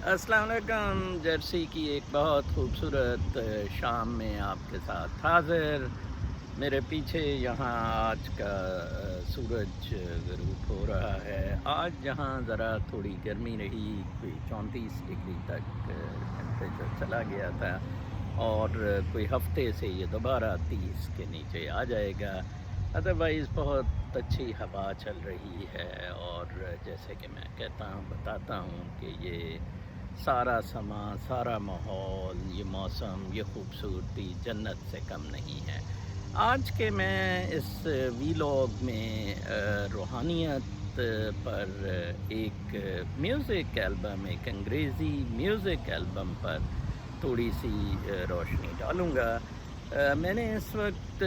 السلام علیکم. جرسی کی ایک بہت خوبصورت شام میں آپ کے ساتھ حاضر. میرے پیچھے یہاں آج کا سورج غروب ہو رہا ہے. آج جہاں ذرا تھوڑی گرمی رہی، کوئی 34 ڈگری تک ٹیمپریچر چلا گیا تھا، اور کوئی ہفتے سے یہ دوبارہ 30 کے نیچے آ جائے گا. ادروائز بہت اچھی ہوا چل رہی ہے، اور جیسے کہ میں بتاتا ہوں کہ یہ سارا سما، سارا ماحول، یہ موسم، یہ خوبصورتی جنت سے کم نہیں ہے. آج کے میں اس ویلاگ میں روحانیت پر ایک میوزک البم، ایک انگریزی میوزک البم پر تھوڑی سی روشنی ڈالوں گا. میں نے اس وقت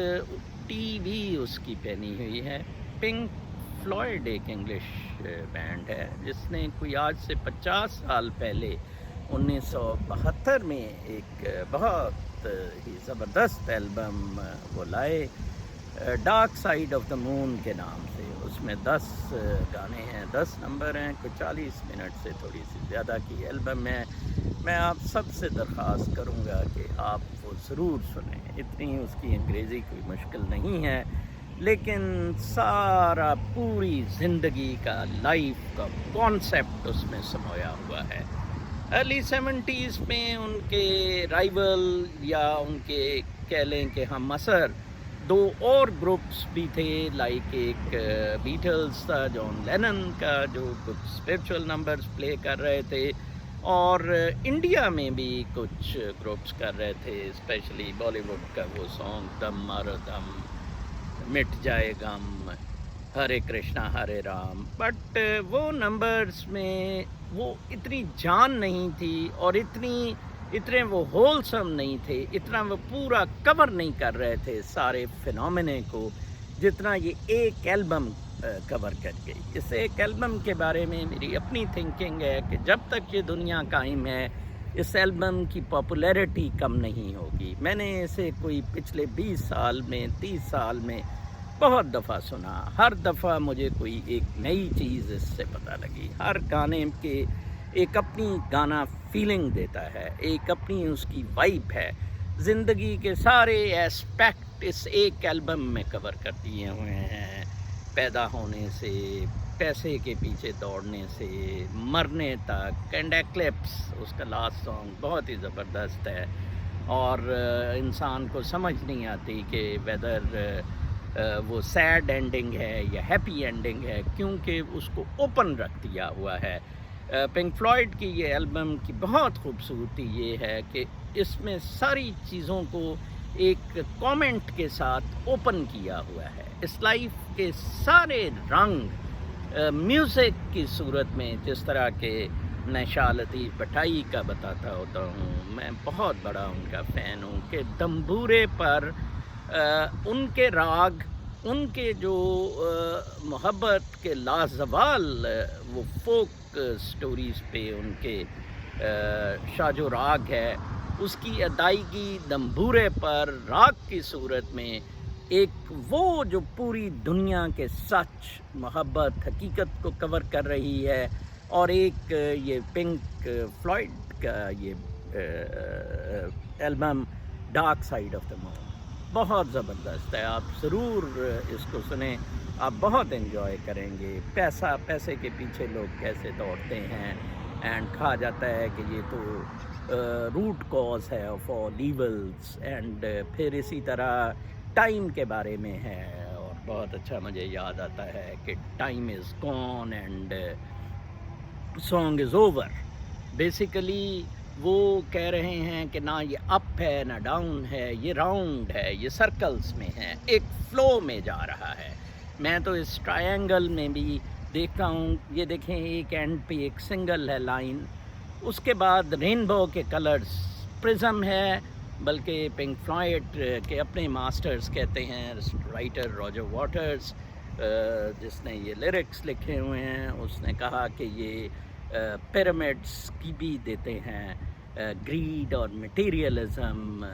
ٹی وی اس کی پہنی ہوئی ہے. پنک فلوئڈ ایک انگلش بینڈ ہے جس نے کوئی آج سے 50 سال پہلے 1972 میں ایک بہت ہی زبردست البم وہ لائے، ڈارک سائیڈ آف دا مون کے نام سے. اس میں 10 گانے ہیں، 10 نمبر ہیں، کچھ 40 منٹ سے تھوڑی سی زیادہ کی البم ہے. میں آپ سب سے درخواست کروں گا کہ آپ وہ ضرور سنیں. اتنی اس کی انگریزی کوئی مشکل نہیں ہے، لیکن سارا پوری زندگی کا، لائف کا کانسیپٹ اس میں سمویا ہوا ہے. ارلی 70s میں ان کے رائیول، یا ان کے کہہ لیں کہ ہم اثر، 2 اور گروپس بھی تھے. لائک ایک بیٹلز تھا، جان لینن کا، جو کچھ اسپرچول نمبرز پلے کر رہے تھے، اور انڈیا میں بھی کچھ گروپس کر رہے تھے، اسپیشلی بالی ووڈ کا وہ سانگ دم مارو دم، مٹ جائے غم، ہرے کرشنا ہرے رام. بٹ وہ نمبرز میں وہ اتنی جان نہیں تھی، اور اتنے وہ ہولسم نہیں تھے، اتنا وہ پورا کور نہیں کر رہے تھے سارے فینومینے کو، جتنا یہ ایک البم کور کر گئی. اس ایک البم کے بارے میں میری اپنی تھنکنگ ہے کہ جب تک یہ دنیا قائم ہے، اس البم کی پاپولیرٹی کم نہیں ہوگی. میں نے اسے کوئی پچھلے 20 سال میں، 30 سال میں بہت دفعہ سنا. ہر دفعہ مجھے کوئی ایک نئی چیز اس سے پتہ لگی. ہر گانے کے ایک اپنی گانا فیلنگ دیتا ہے، ایک اپنی اس کی وائب ہے. زندگی کے سارے ایسپیکٹ اس ایک البم میں کور کر دیے ہوئے ہیں، پیدا ہونے سے، پیسے کے پیچھے دوڑنے سے، مرنے تک. اینڈ ایکلپس اس کا لاسٹ سانگ بہت ہی زبردست ہے، اور انسان کو سمجھ نہیں آتی کہ ویدر وہ سیڈ اینڈنگ ہے یا ہیپی اینڈنگ ہے، کیونکہ اس کو اوپن رکھ دیا ہوا ہے. پنک فلوئڈ کی یہ البم کی بہت خوبصورتی یہ ہے کہ اس میں ساری چیزوں کو ایک کامنٹ کے ساتھ اوپن کیا ہوا ہے. اس لائف کے سارے رنگ میوزک کی صورت میں، جس طرح کہ میں شاہ لطیف بھٹائی کا بتاتا ہوتا ہوں، میں بہت بڑا ان کا فین ہوں، کہ دمبورے پر ان کے راگ، ان کے جو محبت کے لازوال وہ فوک سٹوریز پہ ان کے شاجو راگ ہے، اس کی ادائیگی دمبورے پر راگ کی صورت میں ایک وہ جو پوری دنیا کے سچ، محبت، حقیقت کو کور کر رہی ہے. اور ایک یہ پنک فلوئڈ کا یہ album Dark Side of the Moon بہت زبردست ہے. آپ ضرور اس کو سنیں، آپ بہت انجوائے کریں گے. پیسے کے پیچھے لوگ کیسے دوڑتے ہیں، اینڈ کہا جاتا ہے کہ یہ تو روٹ کاز ہے آف آل ایولز. اینڈ پھر اسی طرح ٹائم کے بارے میں ہے، اور بہت اچھا مجھے یاد آتا ہے کہ time is gone and song is over. Basically وہ کہہ رہے ہیں کہ نہ یہ اپ ہے نہ ڈاؤن ہے، یہ راؤنڈ ہے، یہ سرکلز میں ہے، ایک فلو میں جا رہا ہے. میں تو اس ٹرائنگل میں بھی دیکھتا ہوں. یہ دیکھیں، ایک اینڈ پہ ایک سنگل ہے لائن، اس کے بعد رینبو کے کلرز، پرزم ہے. بلکہ پنک فلوئڈ کے اپنے ماسٹرز کہتے ہیں، رائٹر راجر واٹرز جس نے یہ لیرکس لکھے ہوئے ہیں، اس نے کہا کہ یہ پیرامڈس کی بھی دیتے ہیں، گریڈ اور مٹیریلزم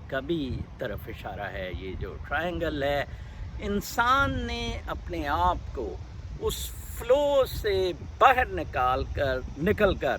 کا بھی طرف اشارہ ہے. یہ جو ٹرائنگل ہے، انسان نے اپنے آپ کو اس فلو سے باہر نکل کر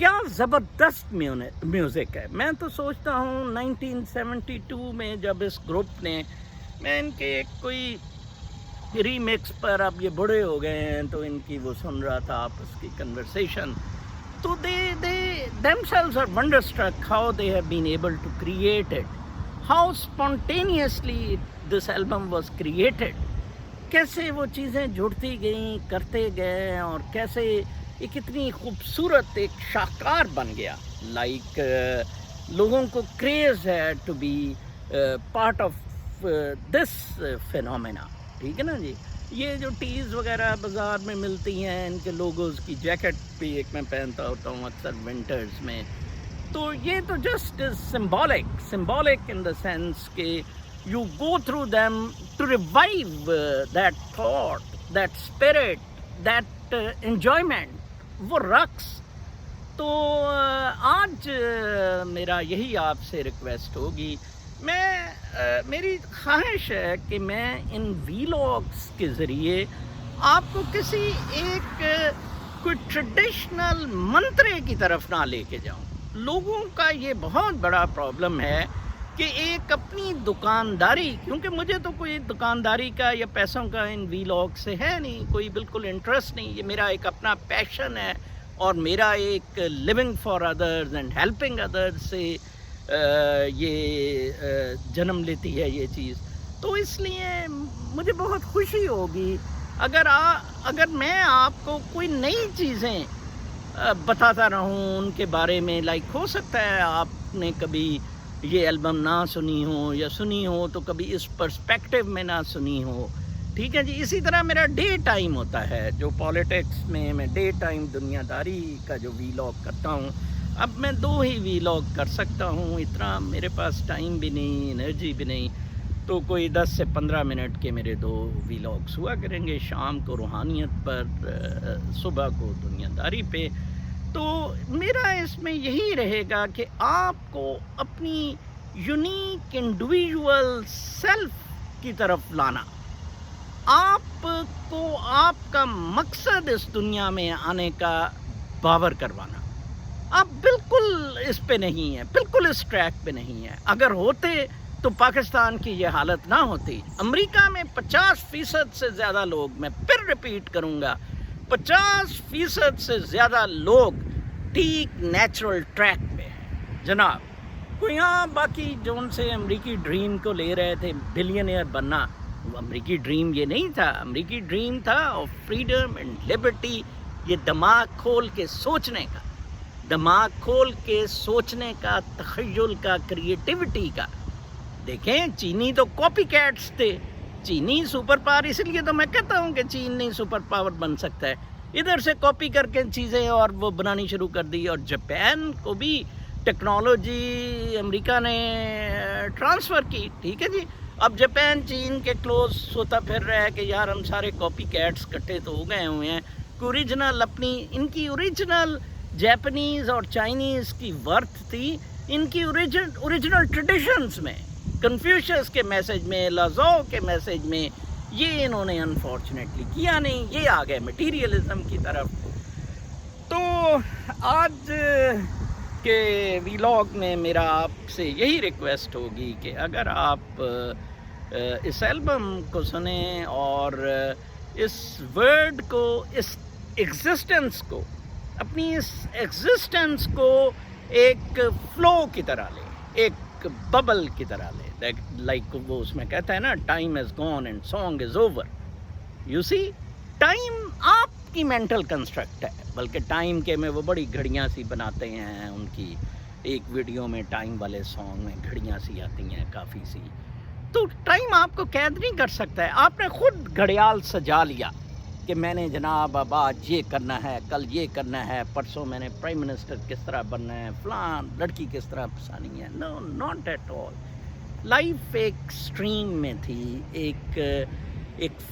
کیا زبردست میوزک ہے. میں تو سوچتا ہوں 1972 میں جب اس گروپ نے، میں ان کے ایک کوئی ریمیکس پر، اب یہ بڑے ہو گئے ہیں تو ان کی وہ سن رہا تھا آپس کی کنورسیشن، تو they themselves are wonderstruck how they have been able to create it, how spontaneously this album was created. کیسے وہ چیزیں جڑتی گئیں، کرتے گئے، اور کیسے ایک اتنی خوبصورت ایک شاہکار بن گیا. لائک لوگوں کو کریز ہے to be part of this phenomena. ٹھیک ہے نا جی. یہ جو ٹیز وغیرہ بازار میں ملتی ہیں، ان کے لوگوز کی جیکٹ بھی ایک میں پہنتا ہوتا ہوں اکثر ونٹرز میں، تو یہ تو just symbolic in the sense کہ you go through them to revive that thought, that spirit, that enjoyment, وہ رقص. تو آج میرا یہی آپ سے ریکویسٹ ہوگی، میری خواہش ہے کہ میں ان ویلاگس کے ذریعے آپ کو کسی ایک کوئی ٹریڈیشنل منترے کی طرف نہ لے کے جاؤں. لوگوں کا یہ بہت بڑا پرابلم ہے کہ ایک اپنی دکانداری، کیونکہ مجھے تو کوئی دکانداری کا یا پیسوں کا ان ویلاگ سے ہے نہیں، کوئی بالکل انٹرسٹ نہیں. یہ میرا ایک اپنا پیشن ہے، اور میرا ایک living for others and helping others سے یہ جنم لیتی ہے یہ چیز. تو اس لیے مجھے بہت خوشی ہوگی اگر میں آپ کو کوئی نئی چیزیں بتاتا رہوں ان کے بارے میں. لائک ہو سکتا ہے آپ نے کبھی یہ البم نہ سنی ہو، یا سنی ہو تو کبھی اس پرسپیکٹیو میں نہ سنی ہو. ٹھیک ہے جی. اسی طرح میرا ڈے ٹائم ہوتا ہے، جو پالیٹکس میں ڈے ٹائم دنیا داری کا جو ویلاگ کرتا ہوں. اب میں 2 ہی ویلاگ کر سکتا ہوں، اتنا میرے پاس ٹائم بھی نہیں، انرجی بھی نہیں. تو کوئی 10 سے 15 منٹ کے میرے 2 ویلاگس ہوا کریں گے، شام کو روحانیت پر، صبح کو دنیا داری پہ. تو میرا اس میں یہی رہے گا کہ آپ کو اپنی یونیک انڈیویژول سیلف کی طرف لانا، آپ کو آپ کا مقصد اس دنیا میں آنے کا باور کروانا. آپ بالکل اس پہ نہیں ہیں، بالکل اس ٹریک پہ نہیں ہیں. اگر ہوتے تو پاکستان کی یہ حالت نہ ہوتی. امریکہ میں 50% سے زیادہ لوگ، میں پھر ریپیٹ کروں گا، 50% سے زیادہ لوگ ٹھیک نیچرل ٹریک پہ جناب. کوئی یہاں باقی جو ان سے امریکی ڈریم کو لے رہے تھے بلینئر بننا، امریکی ڈریم یہ نہیں تھا. امریکی ڈریم تھا آف فریڈم اینڈ لبرٹی. یہ دماغ کھول کے سوچنے کا، دماغ کھول کے سوچنے کا، تخیل کا، کریٹیوٹی کا. دیکھیں چینی تو کاپی کیٹس تھے. چینی سپر پاور، اس لیے تو میں کہتا ہوں کہ چین نہیں سپر پاور بن سکتا ہے. ادھر سے کاپی کر کے چیزیں اور وہ بنانی شروع کر دی. اور جاپان کو بھی ٹیکنالوجی امریکہ نے ٹرانسفر کی. ٹھیک ہے جی. اب جاپان چین کے کلوز ہوتا پھر رہا ہے کہ یار ہم سارے کاپی کیٹس کٹھے تو ہو گئے ہوئے ہیں. اوریجنل اپنی، ان کی اوریجنل جاپنیز اور چائنیز کی ورتھ تھی ان کی اوریجنل ٹریڈیشنز میں، کنفیوشس کے میسج میں، لازو کے میسج میں. یہ انہوں نے انفارچونیٹلی کیا نہیں، یہ آ گئے مٹیریلزم کی طرف. تو آج کے ویلاگ میں میرا آپ سے یہی ریکویسٹ ہوگی کہ اگر آپ اس البم کو سنیں اور اس ورڈ کو، اس ایگزسٹنس کو، اپنی اس ایگزسٹنس کو ایک فلو کی طرح لیں، ایک ببل کی طرح لیں. لائک وہ اس میں کہتا ہے نا، time is gone and song is over. You see, time آپ کی مینٹل کنسٹرکٹ ہے. بلکہ ٹائم کے میں وہ بڑی گھڑیاں سی بناتے ہیں، ان کی ایک ویڈیو میں ٹائم والے سانگ میں گھڑیاں سی آتی ہیں کافی سی. تو ٹائم آپ کو قید نہیں کر سکتا ہے. آپ نے خود گھڑیال سجا لیا کہ میں نے جناب اب آج یہ کرنا ہے، کل یہ کرنا ہے، پرسوں میں نے پرائم منسٹر کس طرح بننا ہے، فلاں لڑکی کس طرح پسانی ہے. نو، ناٹ ایٹ آل. لائف ایک سٹریم میں تھی، ایک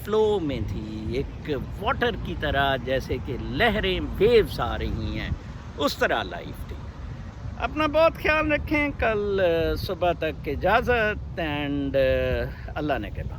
فلو میں تھی، ایک واٹر کی طرح، جیسے کہ لہریں ویوز آ رہی ہیں، اس طرح لائف تھی. اپنا بہت خیال رکھیں. کل صبح تک اجازت، اینڈ اللہ نے کہا.